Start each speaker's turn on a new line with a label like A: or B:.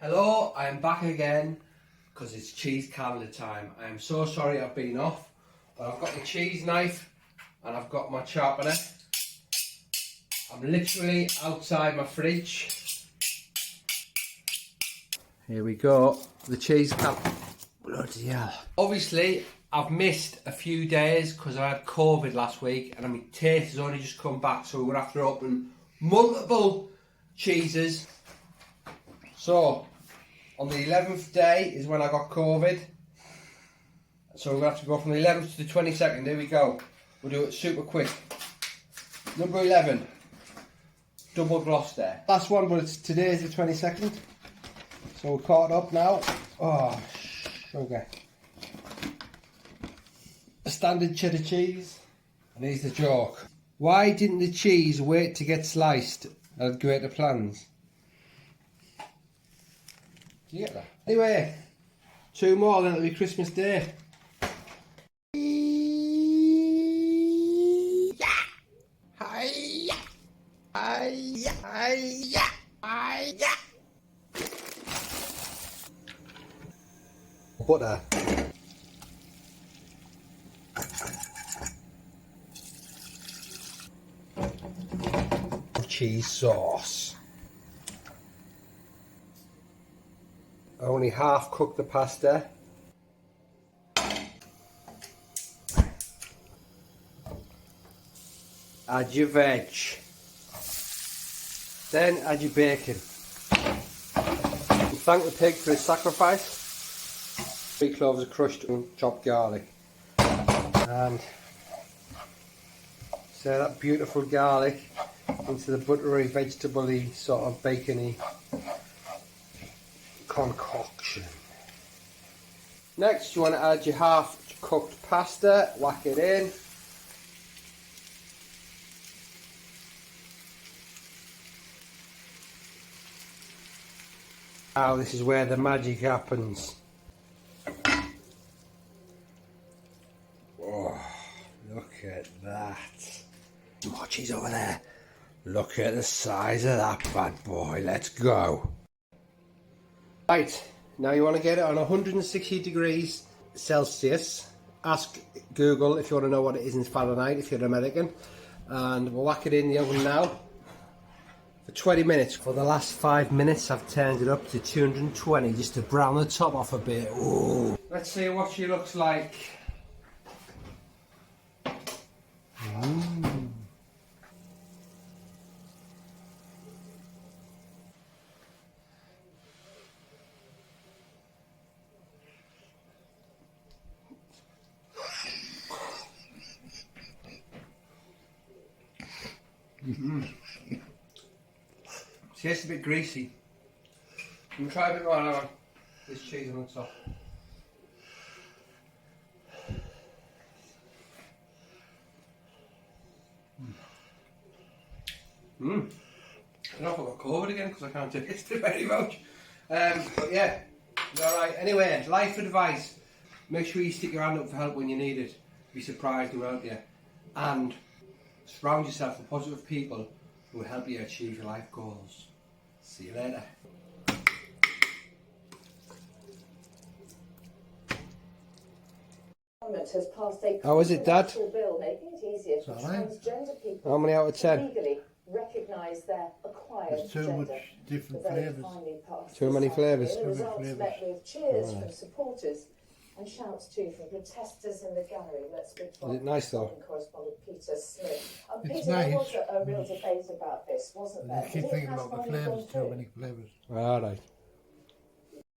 A: Hello, I am back again because it's cheese calendar time. I am so sorry I've been off, but I've got the cheese knife and I've got my sharpener. I'm literally outside my fridge. Here we go, the cheese calendar. Bloody hell. Obviously, I've missed a few days because I had COVID last week and my taste has only just come back, so we're going to have to open multiple cheeses. So, on the 11th day is when I got COVID. So we're going to have to go from the 11th to the 22nd. Here we go. We'll do it super quick. Number 11. Double Gloucester. Last one, but today is the 22nd. So we're caught up now. Oh, sugar. A standard cheddar cheese. And here's the joke. Why didn't the cheese wait to get sliced at greater plans? Do you get that? Anyway, two more, then it'll be Christmas Day. Butter. Cheese sauce. I only half cooked the pasta. Add your veg. Then add your bacon. And thank the pig for his sacrifice. 3 cloves of crushed and chopped garlic. And so that beautiful garlic into the buttery, vegetable-y, sort of bacony concoction. Next, you want to add your half cooked pasta, whack it in. Now this is where the magic happens. Oh, look at that. More cheese over there. Look at the size of that bad boy. Let's go. Right, now you want to get it on 160 degrees Celsius. Ask Google if you want to know what it is in Fahrenheit if you're American. And we'll whack it in the oven now for 20 minutes. For the last 5 minutes I've turned it up to 220 just to brown the top off a bit. Ooh. Let's see what she looks like. Tastes a bit greasy. I'm gonna try a bit more now. This cheese on the top. I don't know if I've got COVID again because I can't taste it very much. But yeah, it's alright. Anyway, life advice. Make sure you stick your hand up for help when you need it. Be surprised without you. And surround yourself with positive people who will help you achieve your life goals. See you later.
B: Has passed a
A: How is it, Dad?
B: bill making it easier for transgender people
A: How many out of 10?
B: legally recognise their acquired
C: There's too
B: gender.
C: much different flavours.
A: Too many flavours.
B: The results met with cheers from supporters and shouts too from protesters in the gallery. Let's speak to
A: Is it nice though?
B: correspondent Peter Smith.
C: It's
B: Peter, there
C: nice.
B: was a real debate about this, wasn't there?
C: I keep thinking about the flavours, too many flavours.
A: Alright.